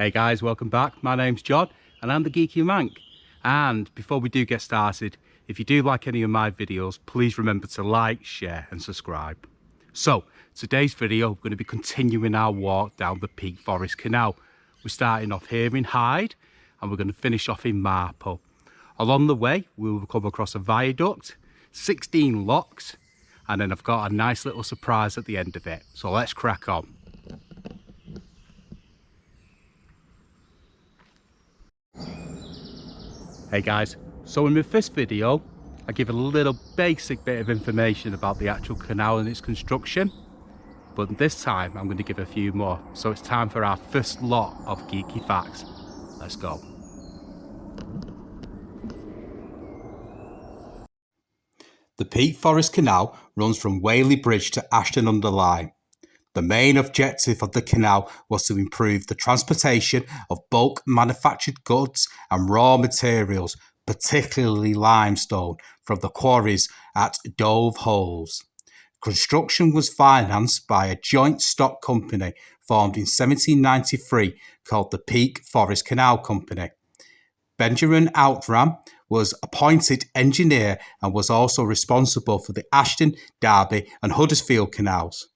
Hey guys, welcome back. My name's John and I'm the Geeky Mank. And before we do get started, if you do like any of my videos, please remember to like, share and subscribe. So today's video, we're going to be continuing our walk down the Peak Forest Canal. We're starting off here in Hyde and we're going to finish off in Marple. Along the way, we will come across a viaduct, 16 locks, and then I've got a nice little surprise at the end of it. So let's crack on. Hey guys, so in my first video, I give a little basic bit of information about the actual canal and its construction. But this time, I'm going to give a few more. So it's time for our first lot of geeky facts. Let's go. The Peak Forest Canal runs from Whaley Bridge to Ashton-under-Lyne. The main objective of the canal was to improve the transportation of bulk manufactured goods and raw materials, particularly limestone, from the quarries at Dove Holes. Construction was financed by a joint stock company formed in 1793 called the Peak Forest Canal Company. Benjamin Outram was appointed engineer and was also responsible for the Ashton, Derby and Huddersfield canals.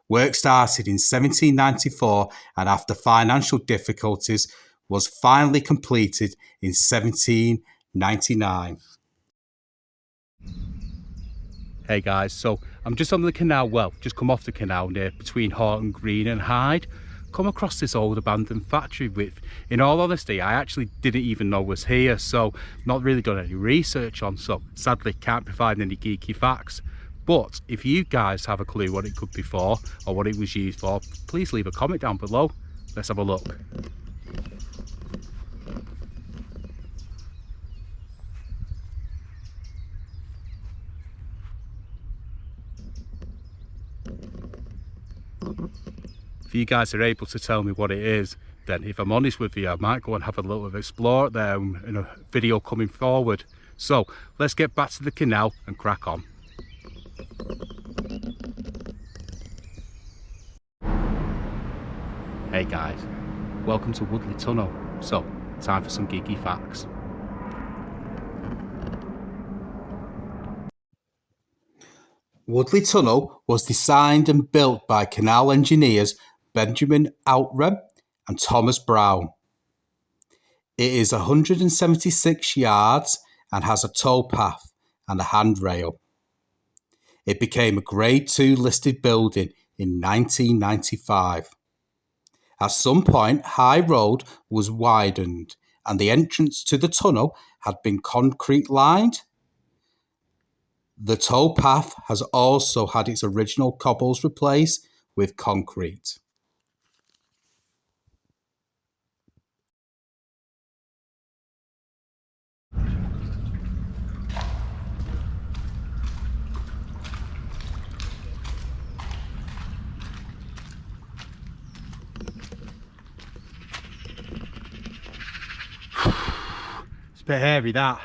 Work started in 1794 and after financial difficulties was finally completed in 1799. Hey guys, so I'm just on the canal, well, just come off the canal near between Horton Green and Hyde. Come across this old abandoned factory which, in all honesty, I actually didn't even know was here, so not really done any research on, so sadly can't provide any geeky facts. But if you guys have a clue what it could be for or what it was used for, please leave a comment down below. Let's have a look. If you guys are able to tell me what it is, then if I'm honest with you, I might go and have a little explore it there in a video coming forward. So let's get back to the canal and crack on. Hey guys, welcome to Woodley Tunnel. So, time for some geeky facts. Woodley Tunnel was designed and built by canal engineers Benjamin Outram and Thomas Brown. It is 176 yards and has a towpath and a handrail. It became a Grade 2 listed building in 1995. At some point, High Road was widened and the entrance to the tunnel had been concrete lined. The towpath has also had its original cobbles replaced with concrete. It's a bit hairy that.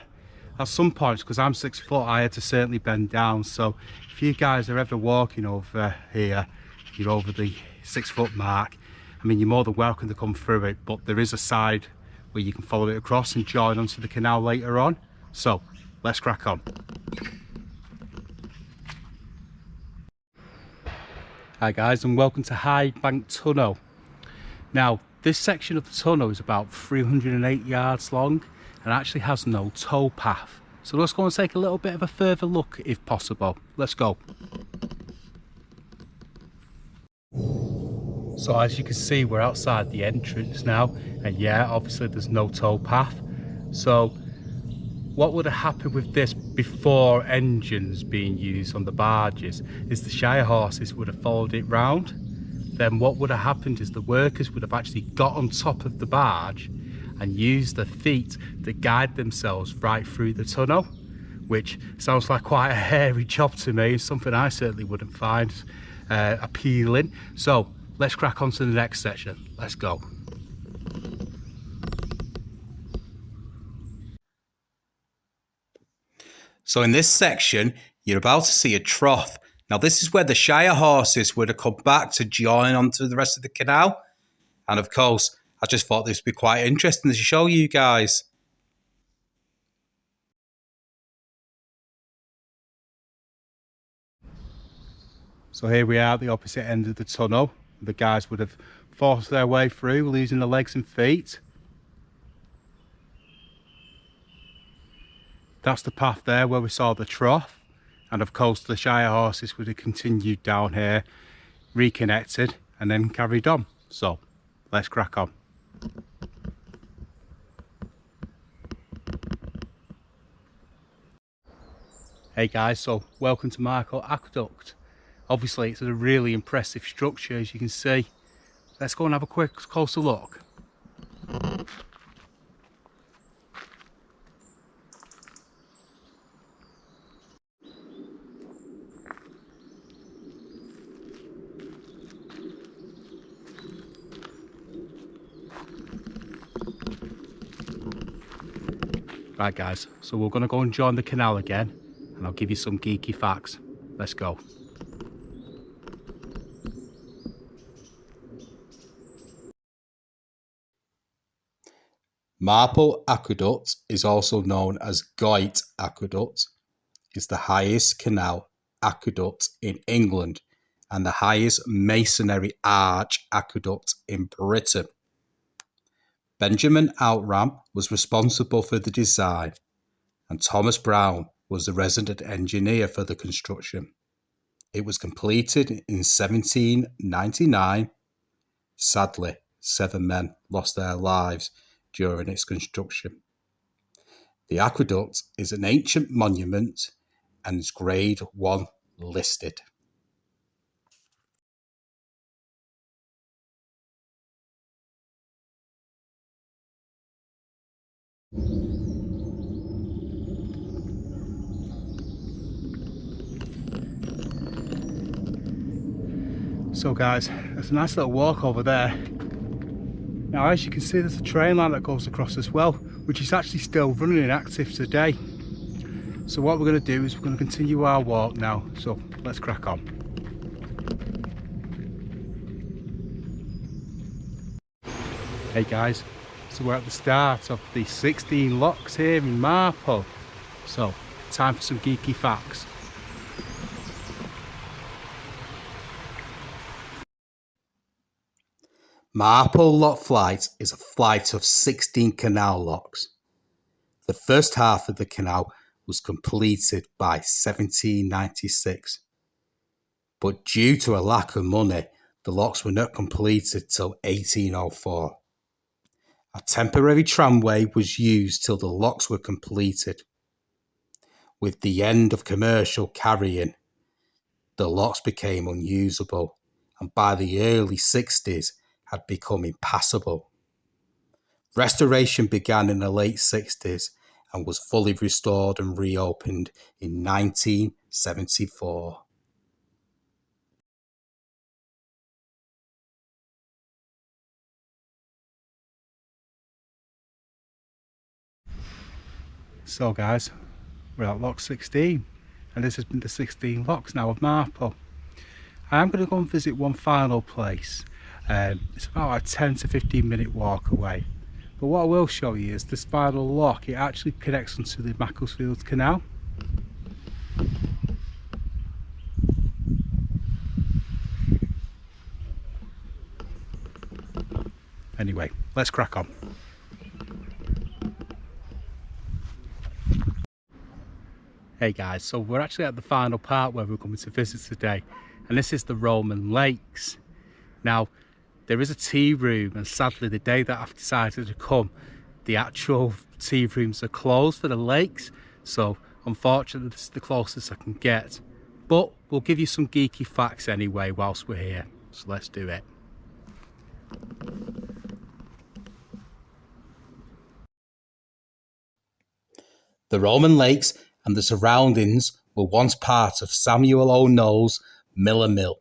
At some points, because I'm 6 foot, I had to certainly bend down. So if you guys are ever walking over here, you're over the 6 foot mark, I mean, you're more than welcome to come through it, but there is a side where you can follow it across and join onto the canal later on. So let's crack on. Hi guys, and welcome to Hyde Bank Tunnel. Now, this section of the tunnel is about 308 yards long and actually has no towpath. So let's go and take a little bit of a further look if possible. Let's go. So as you can see, we're outside the entrance now, and yeah, obviously there's no towpath. So what would have happened with this before engines being used on the barges is the Shire horses would have followed it round. Then what would have happened is the workers would have actually got on top of the barge and used their feet to guide themselves right through the tunnel, which sounds like quite a hairy job to me, something I certainly wouldn't find appealing. So let's crack on to the next section. Let's go. So in this section, you're about to see a trough. Now this is where the Shire horses would have come back to join onto the rest of the canal. And of course, I just thought this would be quite interesting to show you guys. So here we are at the opposite end of the tunnel. The guys would have forced their way through, losing their legs and feet. That's the path there where we saw the trough, and of course the Shire horses would have continued down here, reconnected and then carried on. So let's crack on. Hey guys, so welcome to Marple Aqueduct. Obviously it's a really impressive structure, as you can see. Let's go and have a quick closer look. Right guys, so we're going to go and join the canal again, and I'll give you some geeky facts. Let's go. Marple Aqueduct is also known as Hyde Aqueduct. It's the highest canal aqueduct in England and the highest masonry arch aqueduct in Britain. Benjamin Outram was responsible for the design, and Thomas Brown was the resident engineer for the construction. It was completed in 1799. Sadly, 7 men lost their lives during its construction. The aqueduct is an ancient monument and is Grade 1 listed. So guys, there's a nice little walk over there. Now as you can see, there's a train line that goes across as well, which is actually still running and active today. So what we're going to do is we're going to continue our walk now, so let's crack on. Hey guys, so we're at the start of the 16 locks here in Marple. So time for some geeky facts. Marple Lock Flight is a flight of 16 canal locks. The first half of the canal was completed by 1796, but due to a lack of money, the locks were not completed till 1804. A temporary tramway was used till the locks were completed. With the end of commercial carrying, the locks became unusable, and by the early 60s had become impassable. Restoration began in the late 60s and was fully restored and reopened in 1974. So guys, we're at lock 16, and this has been the 16 locks now of Marple. I am going to go and visit one final place. It's about a 10 to 15 minute walk away. But what I will show you is this final lock. It actually connects onto the Macclesfield Canal. Anyway, let's crack on. Hey guys, so we're actually at the final part where we're coming to visit today, and this is the Roman Lakes. Now, there is a tea room, and sadly the day that I've decided to come, the actual tea rooms are closed for the lakes, so unfortunately this is the closest I can get. But we'll give you some geeky facts anyway whilst we're here, so let's do it. The Roman Lakes and the surroundings were once part of Samuel O'Nole's Mellor Mill.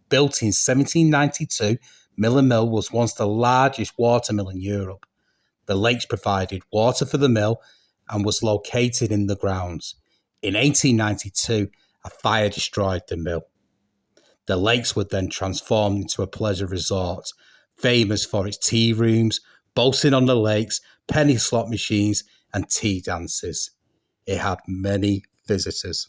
Built in 1792, Mellor Mill was once the largest water mill in Europe. The lakes provided water for the mill and was located in the grounds. In 1892, a fire destroyed the mill. The lakes were then transformed into a pleasure resort famous for its tea rooms, boating on the lakes, penny slot machines, and tea dances. It had many visitors.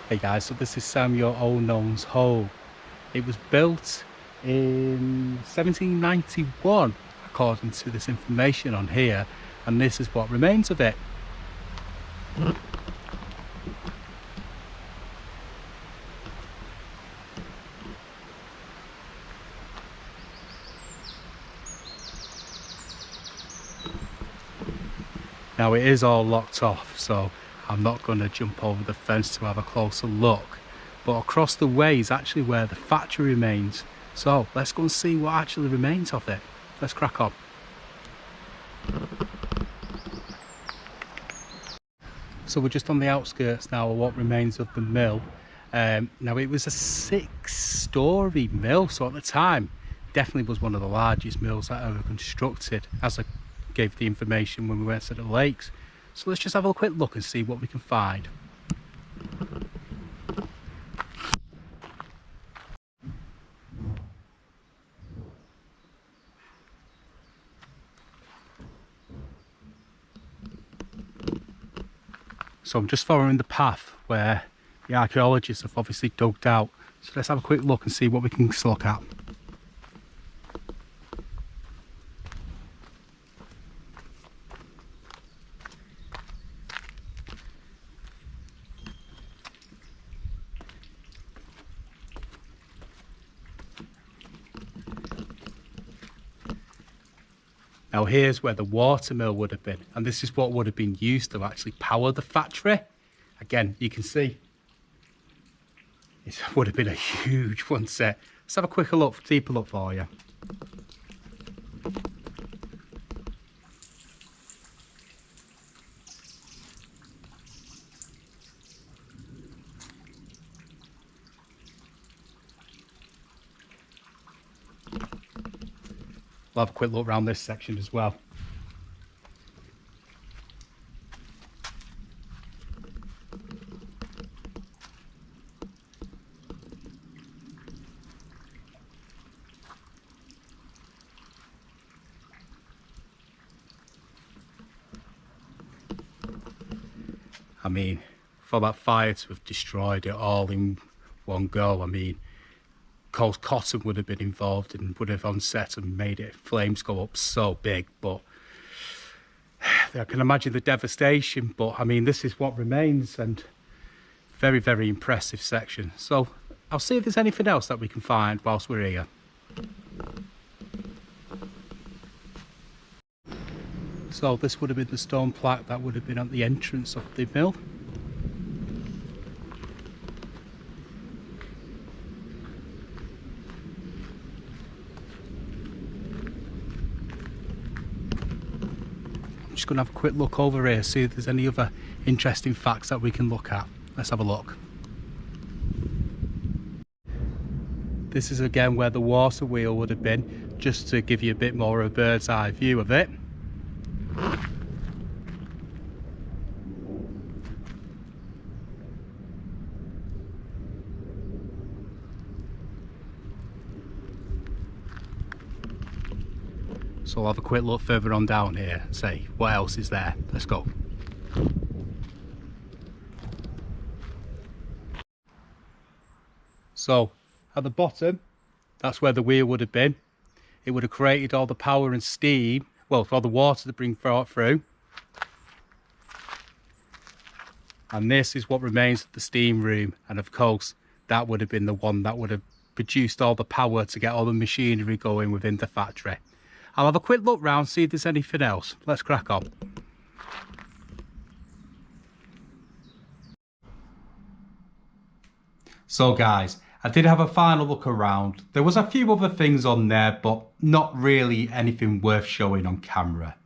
Hey guys, so this is Samuel O'Nolan's home. It was built in 1791, according to this information on here, and this is what remains of it. Now it is all locked off, so I'm not going to jump over the fence to have a closer look, but across the way is actually where the factory remains. So let's go and see what actually remains of it. Let's crack on. So we're just on the outskirts now of what remains of the mill. Now it was a 6-storey mill, so at the time definitely was one of the largest mills that ever constructed, as I gave the information when we went to the lakes. So let's just have a quick look and see what we can find. So I'm just following the path where the archaeologists have obviously dug out. So let's have a quick look and see what we can look at. Now here's where the water mill would have been, and this is what would have been used to actually power the factory. Again, you can see it would have been a huge one set. Let's have a quicker look, deeper look for you. We'll have a quick look around this section as well. I mean, for that fire to have destroyed it all in one go, I mean, Coles Cotton would have been involved and would have on set and made it flames go up so big. But I can imagine the devastation, but I mean, this is what remains, and very, very impressive section. So I'll see if there's anything else that we can find whilst we're here. So this would have been the stone plaque that would have been at the entrance of the mill. Just going to have a quick look over here, see if there's any other interesting facts that we can look at. Let's have a look. This is again where the water wheel would have been, just to give you a bit more of a bird's eye view of it. So I'll have a quick look further on down here and see what else is there. Let's go. So at the bottom, that's where the wheel would have been. It would have created all the power and steam, well, for the water to bring through. And this is what remains of the steam room. And of course, that would have been the one that would have produced all the power to get all the machinery going within the factory. I'll have a quick look round, see if there's anything else. Let's crack on. So guys, I did have a final look around. There was a few other things on there, but not really anything worth showing on camera.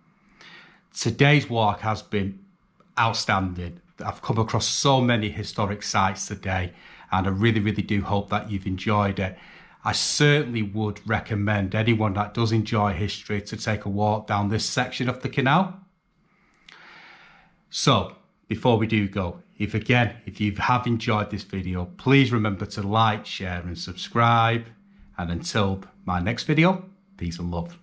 Today's walk has been outstanding. I've come across so many historic sites today, and I really, really do hope that you've enjoyed it. I certainly would recommend anyone that does enjoy history to take a walk down this section of the canal. So, before we do go, if you have enjoyed this video, please remember to like, share and subscribe. And until my next video, peace and love.